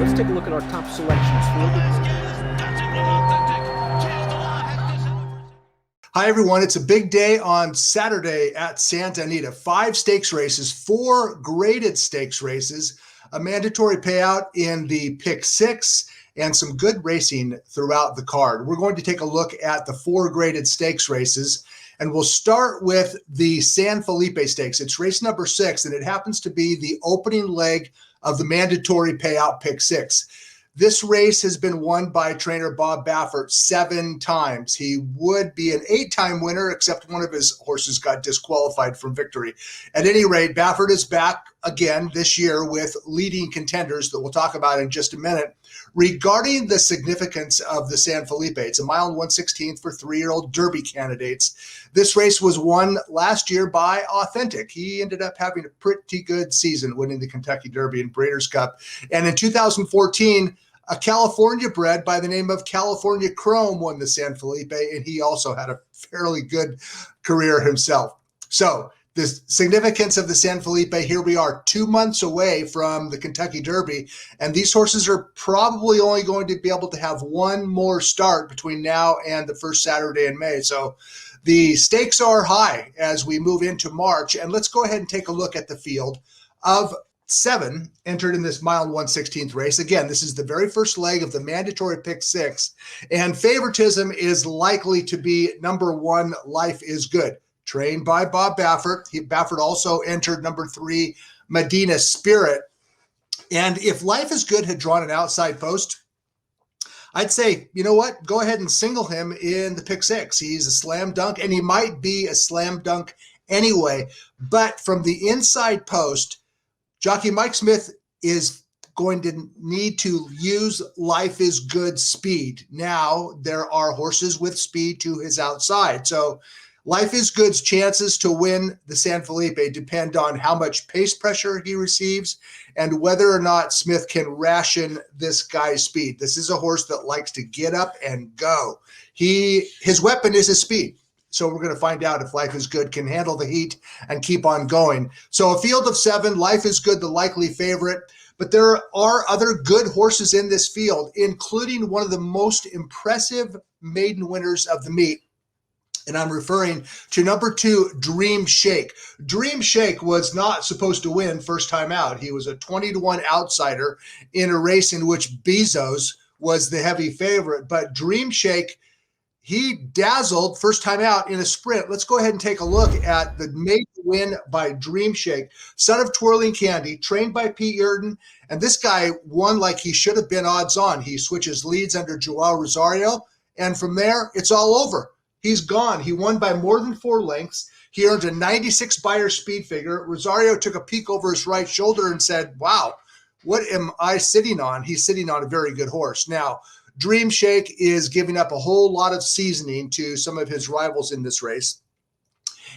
let's take a look at our top selections. Hi, everyone. It's a big day on Saturday at Santa Anita. 5 stakes races, 4 graded stakes races, a mandatory payout in the pick 6, and some good racing throughout the card. We're going to take a look at the 4 graded stakes races, and we'll start with the San Felipe Stakes. It's race number 6, and it happens to be the opening leg of the mandatory payout pick 6. This race has been won by trainer Bob Baffert 7 times. He would be an 8-time winner, except one of his horses got disqualified from victory. At any rate, Baffert is back again this year with leading contenders that we'll talk about in just a minute. Regarding the significance of the San Felipe, it's a mile and 1/16 for 3-year-old Derby candidates. This race was won last year by Authentic. He ended up having a pretty good season, winning the Kentucky Derby and Breeders' Cup. And in 2014, a California bred by the name of California Chrome won the San Felipe, and he also had a fairly good career himself. So the significance of the San Felipe, here we are 2 months away from the Kentucky Derby, and these horses are probably only going to be able to have one more start between now and the first Saturday in May. So the stakes are high as we move into March, and let's go ahead and take a look at the field of 7 entered in this mile and 1/16 race. Again, this is the very first leg of the mandatory pick 6, and favoritism is likely to be number 1, Life is Good, trained by Bob Baffert. Baffert also entered number 3, Medina Spirit. And if Life is Good had drawn an outside post, I'd say, you know what, go ahead and single him in the pick 6. He's a slam dunk, and he might be a slam dunk anyway. But from the inside post, jockey Mike Smith is going to need to use Life is Good speed. Now, there are horses with speed to his outside. So Life is Good's chances to win the San Felipe depend on how much pace pressure he receives and whether or not Smith can ration this guy's speed. This is a horse that likes to get up and go. His weapon is his speed. So we're going to find out if Life is Good can handle the heat and keep on going. So a field of 7, Life is Good, the likely favorite. But there are other good horses in this field, including one of the most impressive maiden winners of the meet. And I'm referring to number 2, Dream Shake. Dream Shake was not supposed to win first time out. He was a 20-1 outsider in a race in which Bezos was the heavy favorite. But Dream Shake, he dazzled first time out in a sprint. Let's go ahead and take a look at the maiden win by Dream Shake, son of Twirling Candy, trained by Pete Yurden. And this guy won like he should have been odds on. He switches leads under Joao Rosario, and from there, it's all over. He's gone. He won by more than 4 lengths. He earned a 96 Beyer speed figure. Rosario took a peek over his right shoulder and said, wow, what am I sitting on? He's sitting on a very good horse. Now, Dream Shake is giving up a whole lot of seasoning to some of his rivals in this race.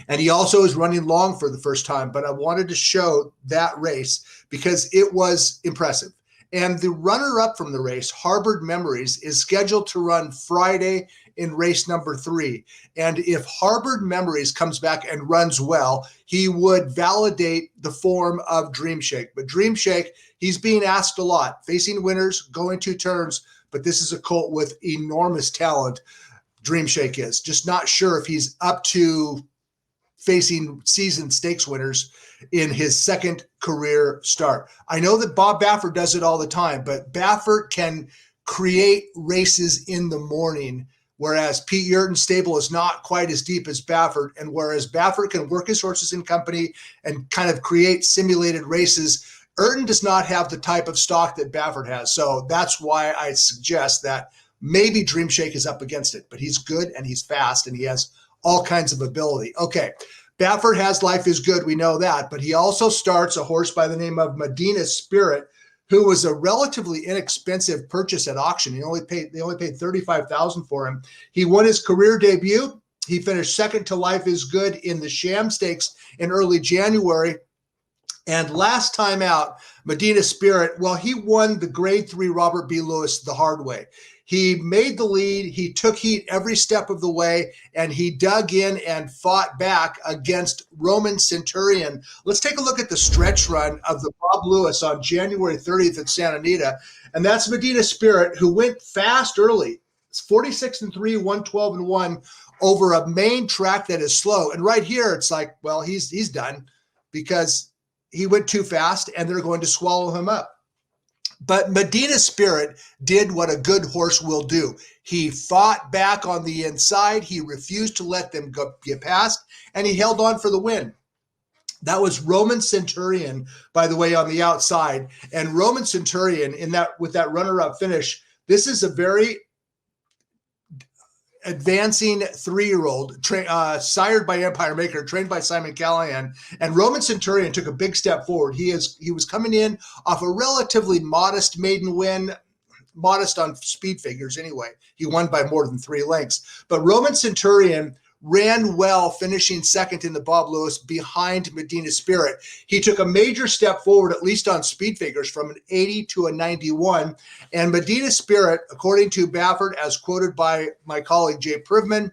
And he also is running long for the first time, but I wanted to show that race because it was impressive. And the runner-up from the race, Harbored Memories, is scheduled to run Friday in race number 3. And if Harbored Memories comes back and runs well, he would validate the form of Dream Shake. But Dream Shake, he's being asked a lot, facing winners, going 2 turns, but this is a colt with enormous talent. Dream Shake is just not sure if he's up to facing seasoned stakes winners in his second career start. I know that Bob Baffert does it all the time, but Baffert can create races in the morning, whereas Pete Yurden's stable is not quite as deep as Baffert, and whereas Baffert can work his horses in company and kind of create simulated races, Yurden does not have the type of stock that Baffert has. So that's why I suggest that maybe Dream Shake is up against it, but he's good and he's fast and he has all kinds of ability. Okay, Baffert has Life is Good, we know that, but he also starts a horse by the name of Medina Spirit, who was a relatively inexpensive purchase at auction. They only paid $35,000 for him. He won his career debut. He finished second to Life is Good in the Sham Stakes in early January. And last time out, Medina Spirit, well, he won the Grade 3 Robert B. Lewis the hard way. He made the lead. He took heat every step of the way, and he dug in and fought back against Roman Centurion. Let's take a look at the stretch run of the Bob Lewis on January 30th at Santa Anita. And that's Medina Spirit, who went fast early. It's 46-3, 112-1 over a main track that is slow. And right here, it's like, well, he's done because he went too fast and they're going to swallow him up. But Medina Spirit did what a good horse will do. He fought back on the inside. He refused to let them get past, and he held on for the win. That was Roman Centurion, by the way, on the outside. And Roman Centurion, with that runner-up finish, this is a very advancing 3-year-old, sired by Empire Maker, trained by Simon Callahan. And Roman Centurion took a big step forward. He was coming in off a relatively modest maiden win, modest on speed figures anyway. He won by more than 3 lengths. But Roman Centurion ran well, finishing second in the Bob Lewis behind Medina Spirit. He took a major step forward, at least on speed figures, from an 80 to a 91. And Medina Spirit, according to Baffert, as quoted by my colleague Jay Privman,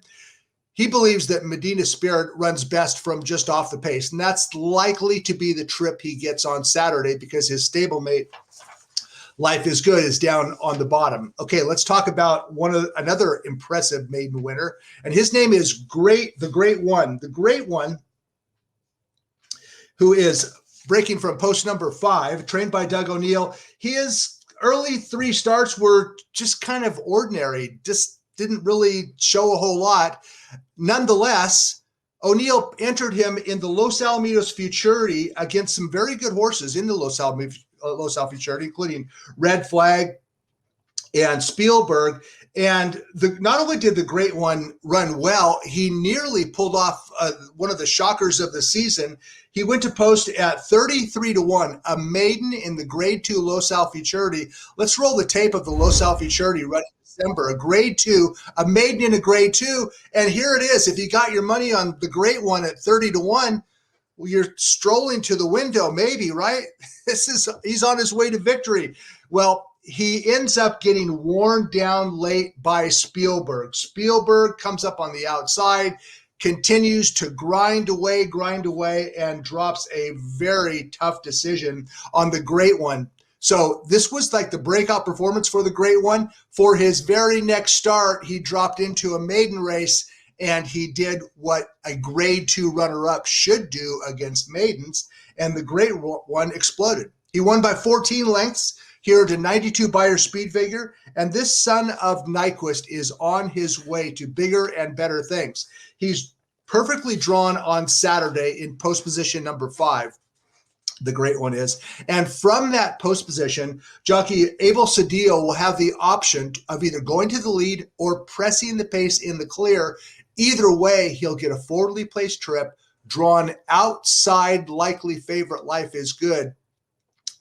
he believes that Medina Spirit runs best from just off the pace. And that's likely to be the trip he gets on Saturday because his stablemate, Life is Good, is down on the bottom. Okay, let's talk about another impressive maiden winner, and his name is the Great One, who is breaking from post number 5, trained by Doug O'Neill. His early 3 starts were just kind of ordinary, just didn't really show a whole lot. Nonetheless, O'Neill entered him in the Los Alamitos Futurity against some very good horses in the Los Alamitos Futurity, including Red Flag and Spielberg. And not only did the Great One run well, he nearly pulled off one of the shockers of the season. He went to post at 33-1, a maiden in the Grade 2 Los Al Futurity. Let's roll the tape of the Los Al Futurity running in December, a Grade 2, a maiden in a Grade 2. And here it is. If you got your money on the Great One at 30-1, well, you're strolling to the window, maybe, right? He's on his way to victory. Well, he ends up getting worn down late by Spielberg. Spielberg comes up on the outside, continues to grind away, and drops a very tough decision on the Great One. So this was like the breakout performance for the Great One. For his very next start, he dropped into a maiden race, and he did what a Grade 2 runner-up should do against maidens, and the Great One exploded. He won by 14 lengths here at a 92 Beyer speed figure, and this son of Nyquist is on his way to bigger and better things. He's perfectly drawn on Saturday in post position number 5. The Great One is. And from that post position, jockey Abel Cedillo will have the option of either going to the lead or pressing the pace in the clear. Either way, he'll get a forwardly placed trip drawn outside likely favorite Life is Good.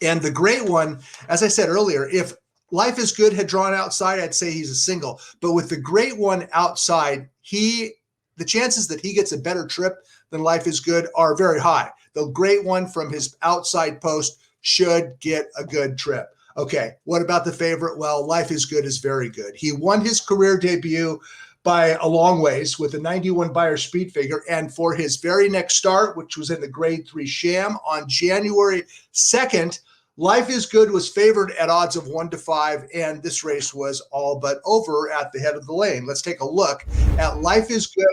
And the Great One, as I said earlier, if Life is Good had drawn outside, I'd say he's a single. But with the Great One outside, the chances that he gets a better trip than Life is Good are very high. The Great One from his outside post should get a good trip. Okay, what about the favorite? Well, Life is Good is very good. He won his career debut by a long ways with a 91 Beyer speed figure. And for his very next start, which was in the Grade 3 Sham on January 2nd, Life is Good was favored at odds of 1-5, and this race was all but over at the head of the lane. Let's take a look at Life is Good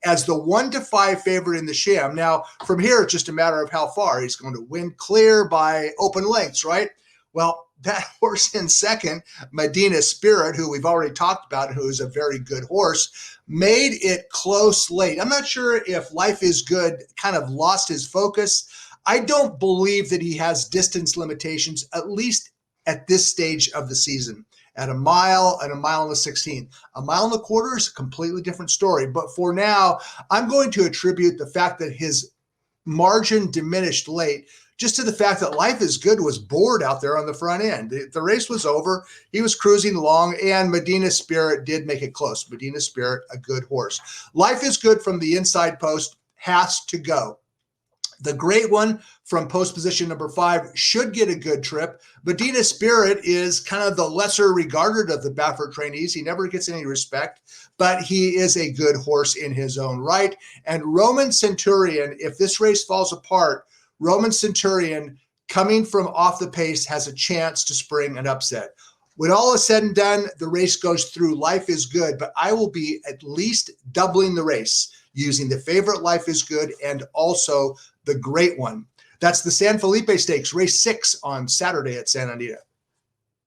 as the 1-5 favorite in the Sham. Now, from here, it's just a matter of how far. He's going to win clear by open lengths, right? Well, that horse in second, Medina Spirit, who we've already talked about, who is a very good horse, made it close late. I'm not sure if Life is Good kind of lost his focus. I don't believe that he has distance limitations, at least at this stage of the season. At a mile and a mile and a 16th. A mile and a quarter is a completely different story. But for now, I'm going to attribute the fact that his margin diminished late just to the fact that Life is Good was bored out there on the front end. The race was over. He was cruising along, and Medina Spirit did make it close. Medina Spirit, a good horse. Life is Good from the inside post has to go. The Great One from post position number 5 should get a good trip. Medina Spirit is kind of the lesser regarded of the Baffert trainees. He never gets any respect, but he is a good horse in his own right. And Roman Centurion, if this race falls apart, Roman Centurion coming from off the pace has a chance to spring an upset. When all is said and done, the race goes through. Life is Good, but I will be at least doubling the race using the favorite Life is Good and also the Great One. That's the San Felipe Stakes, race 6 on Saturday at Santa Anita.